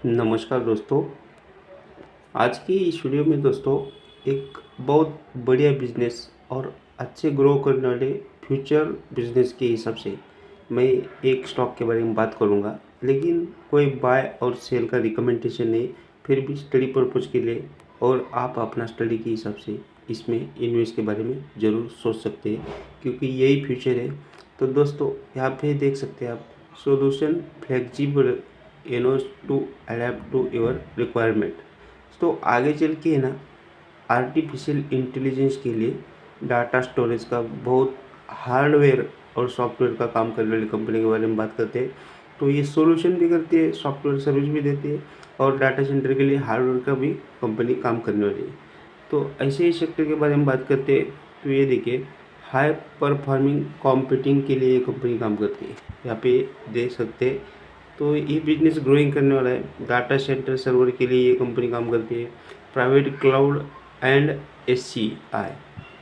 नमस्कार दोस्तों। आज की इस वीडियो में दोस्तों एक बहुत बढ़िया बिजनेस और अच्छे ग्रो करने वाले फ्यूचर बिजनेस के हिसाब से मैं एक स्टॉक के बारे में बात करूंगा, लेकिन कोई बाय और सेल का रिकमेंडेशन नहीं, फिर भी स्टडी पर्पज़ के लिए और आप अपना स्टडी के हिसाब से इसमें इन्वेस्ट के बारे में ज़रूर सोच सकते हैं, क्योंकि यही फ्यूचर है। तो दोस्तों यहाँ पे देख सकते हैं आप, solution flexible enough to adapt to your requirement. तो आगे चल के है ना, आर्टिफिशियल इंटेलिजेंस के लिए डाटा स्टोरेज का बहुत हार्डवेयर और सॉफ्टवेयर का काम करने वाली कंपनी के बारे में बात करते हैं। तो ये सॉल्यूशन भी करती है, सॉफ्टवेयर सर्विस भी देती है, और डाटा सेंटर के लिए हार्डवेयर का भी कंपनी काम करने वाली है। तो ऐसे ही सेक्टर के बारे में बात करते हैं तो ये देखिए, हाई परफॉर्मिंग कंप्यूटिंग के लिए ये कंपनी काम करती है। यहाँ पे देख सकते हैं। तो ये बिजनेस ग्रोइंग करने वाला है। डाटा सेंटर सर्वर के लिए ये कंपनी काम करती है, प्राइवेट क्लाउड एंड एससीआई।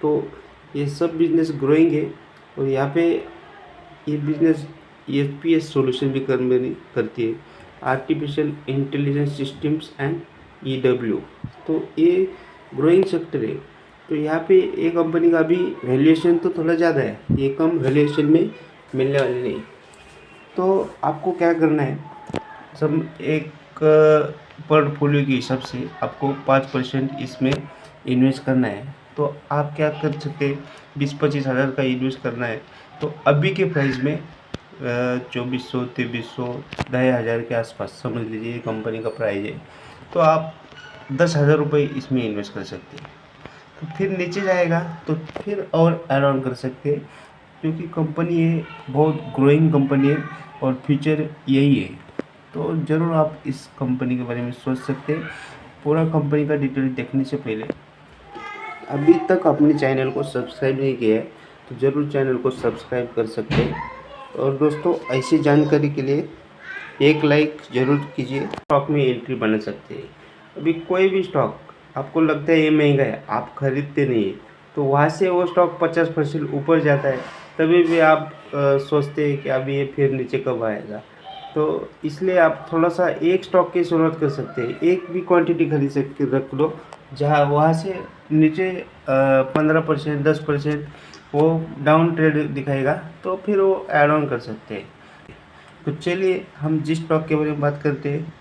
तो ये सब बिजनेस ग्रोइंग है। और यहाँ पे ये बिजनेस एसपीएस सॉल्यूशन भी करती है, artificial intelligence systems and EW. तो ये ग्रोइंग सेक्टर है। तो यहाँ पे ये कंपनी का भी वैल्यूएशन तो थोड़ा ज़्यादा है, ये कम वैल्यूएशन में मिलने वाली नहीं। तो आपको क्या करना है, सब एक पोर्टफोलियो के हिसाब से आपको 5% इसमें इन्वेस्ट करना है। तो आप क्या कर सकते हैं, 20-25 हज़ार का इन्वेस्ट करना है। तो अभी के प्राइस में 2400, 2300, 2500 के आसपास समझ लीजिए कंपनी का प्राइस है। तो आप 10,000 रुपये इसमें इन्वेस्ट कर सकते हैं। तो फिर नीचे जाएगा तो फिर और ऐड ऑन कर सकते हैं, क्योंकि कंपनी ये बहुत ग्रोइंग कंपनी है और फ्यूचर यही है। तो ज़रूर आप इस कंपनी के बारे में सोच सकते हैं। पूरा कंपनी का डिटेल देखने से पहले अभी तक अपने चैनल को सब्सक्राइब नहीं किया है तो ज़रूर चैनल को सब्सक्राइब कर सकते हैं। और दोस्तों ऐसी जानकारी के लिए एक लाइक ज़रूर कीजिए। स्टॉक में एंट्री बना सकते हैं। अभी कोई भी स्टॉक आपको लगता है ये महंगा है, आप खरीदते नहीं है, तो वहाँ से वो स्टॉक 50% ऊपर जाता है, तभी भी आप सोचते हैं कि अभी ये फिर नीचे कब आएगा। तो इसलिए आप थोड़ा सा एक स्टॉक की शुरुआत कर सकते हैं, एक भी क्वांटिटी खरीद सकते रख लो, जहाँ वहाँ से नीचे 15%, 10% वो डाउन ट्रेड दिखाएगा, तो फिर वो ऐड ऑन कर सकते हैं। तो चलिए हम जिस स्टॉक के बारे में बात करते हैं,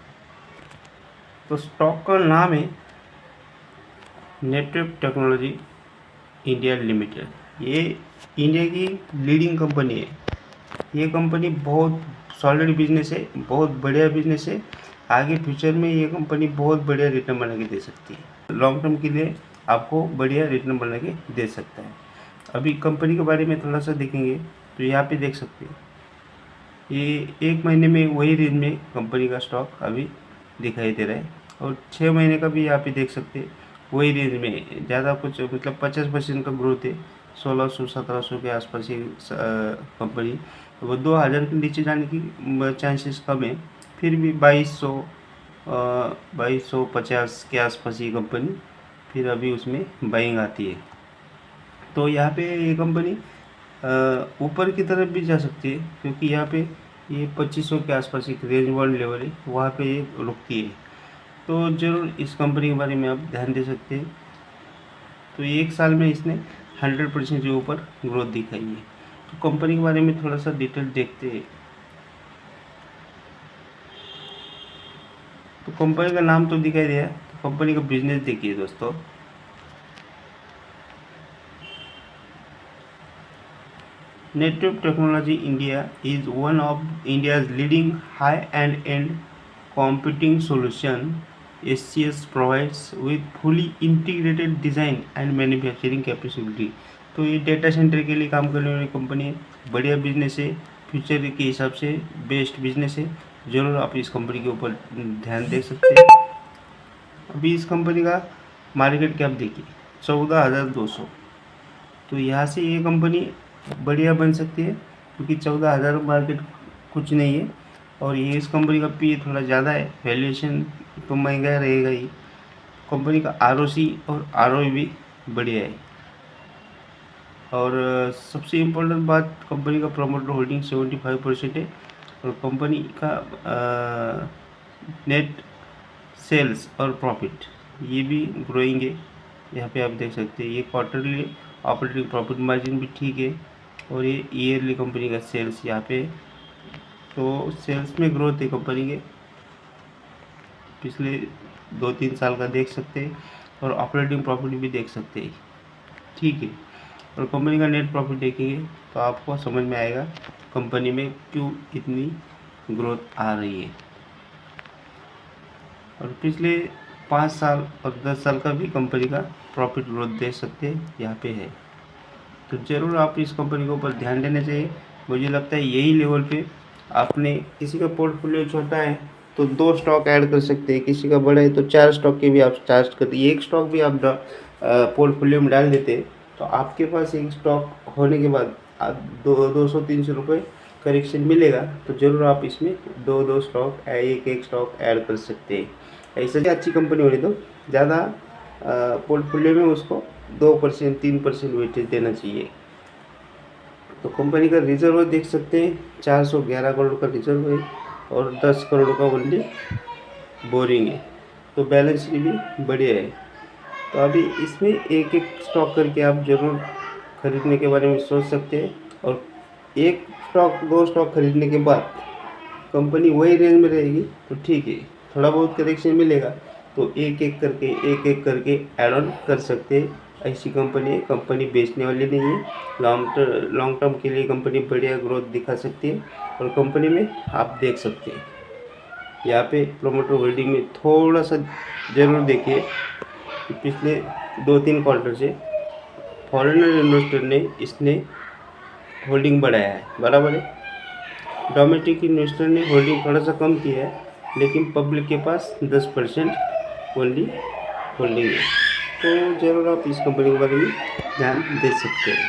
तो स्टॉक का नाम है नेटवर्क टेक्नोलॉजी इंडिया लिमिटेड। ये इंडिया की लीडिंग कंपनी है। ये कंपनी बहुत सॉलिड बिजनेस है, बहुत बढ़िया बिजनेस है। आगे फ्यूचर में ये कंपनी बहुत बढ़िया रिटर्न बना के दे सकती है, लॉन्ग टर्म के लिए आपको बढ़िया रिटर्न बना के दे सकता है। अभी कंपनी के बारे में थोड़ा सा देखेंगे तो यहाँ पे देख सकते हैं, ये एक महीने में वही रेंज में कंपनी का स्टॉक अभी दिखाई दे रहा है, और 6 महीने का भी यहाँ पे देख सकते हैं वही रेंज में, ज़्यादा कुछ मतलब 50% का ग्रोथ है। 1600-1700 के आसपास ये कंपनी, वो 2000 के नीचे जाने की चांसेस कम है। फिर भी 2250 के आसपास ये कंपनी फिर अभी उसमें बाइंग आती है। तो यहाँ पे ये कंपनी ऊपर की तरफ भी जा सकती है, क्योंकि यहाँ पे ये 2500 के आसपास एक रेंज वन लेवल है, वहाँ पे ये रुकती है। तो ज़रूर इस कंपनी के बारे में आप ध्यान दे सकते हैं। तो एक साल में इसने 100% के ऊपर ग्रोथ दिखाई है। तो कंपनी के बारे में थोड़ा सा डिटेल देखते हैं। तो कंपनी का नाम तो दिखाई दिया, तो कंपनी का बिजनेस देखिए दोस्तों। Network Technology India is one of India's leading high-end computing solution. SCS provides with fully integrated design and manufacturing capability. तो ये डेटा सेंटर के लिए काम करने वाली कंपनी है, बढ़िया बिजनेस है, फ्यूचर के हिसाब से बेस्ट बिजनेस है। ज़रूर आप इस कंपनी के ऊपर ध्यान दे सकते हैं। अभी इस कंपनी का मार्केट कैप देखिए 14,200। तो यहाँ से ये कंपनी बढ़िया बन सकती है, क्योंकि 14,000 मार्केट कुछ नहीं है। और ये इस कंपनी का पी थोड़ा ज़्यादा है, वैल्यूएशन तो महंगा रहेगा ही। कंपनी का आरओसी और आरओई भी बढ़िया है। और सबसे इम्पोर्टेंट बात, कंपनी का प्रमोटर होल्डिंग 75% है, और कंपनी का नेट सेल्स और प्रॉफिट ये भी ग्रोइंग है। यहाँ पे आप देख सकते हैं ये क्वार्टरली ऑपरेटिंग प्रॉफिट मार्जिन भी ठीक है, और ये ईयरली कंपनी का सेल्स यहाँ पे, तो सेल्स में ग्रोथ है कंपनी के पिछले 2-3 साल का देख सकते हैं, और ऑपरेटिंग प्रॉफिट भी देख सकते हैं, ठीक है। और कंपनी का नेट प्रॉफिट देखेंगे तो आपको समझ में आएगा कंपनी में क्यों इतनी ग्रोथ आ रही है। और पिछले 5 साल और 10 साल का भी कंपनी का प्रॉफिट ग्रोथ देख सकते हैं यहाँ पे है। तो ज़रूर आप इस कंपनी के ऊपर ध्यान देना चाहिए। मुझे लगता है यही लेवल पे आपने, किसी का पोर्टफोलियो छोटा है तो 2 स्टॉक ऐड कर सकते हैं, किसी का बड़ा है तो 4 स्टॉक के भी आप चार्ज करते हैं। एक स्टॉक भी आप पोर्टफोलियो में डाल देते तो आपके पास एक स्टॉक होने के बाद 200-300 रुपये करेक्शन मिलेगा, तो ज़रूर आप इसमें 2 स्टॉक एक स्टॉक ऐड कर सकते हैं। ऐसे अच्छी कंपनी होनी तो ज़्यादा पोर्टफोलियो में उसको 2% 3% वेटेज देना चाहिए। तो कंपनी का रिजर्व देख सकते हैं 411 करोड़ का रिजर्व है, और 10 करोड़ का ओनली बोरिंग है, तो बैलेंस शीट भी बढ़िया है। तो अभी इसमें एक स्टॉक करके आप ज़रूर खरीदने के बारे में सोच सकते हैं, और एक स्टॉक 2 स्टॉक खरीदने के बाद कंपनी वही रेंज में रहेगी तो ठीक है, थोड़ा बहुत करेक्शन मिलेगा तो एक एक करके ऐड ऑन कर सकते हैं। ऐसी कंपनी है, कंपनी बेचने वाली नहीं है, लॉन्ग टर्म के लिए कंपनी बढ़िया ग्रोथ दिखा सकती है। और कंपनी में आप देख सकते हैं यहाँ पे प्रोमोटर होल्डिंग में थोड़ा सा ज़रूर देखिए, पिछले 2-3 क्वार्टर से फॉरेनर इन्वेस्टर ने इसने होल्डिंग बढ़ाया है, बराबर है। डोमेस्टिक इन्वेस्टर ने होल्डिंग थोड़ा सा कम किया है, लेकिन पब्लिक के पास 10% ओनली होल्डिंग है। तो ज़रूर आप इस कंपनी के बारे में ध्यान दे सकते हैं।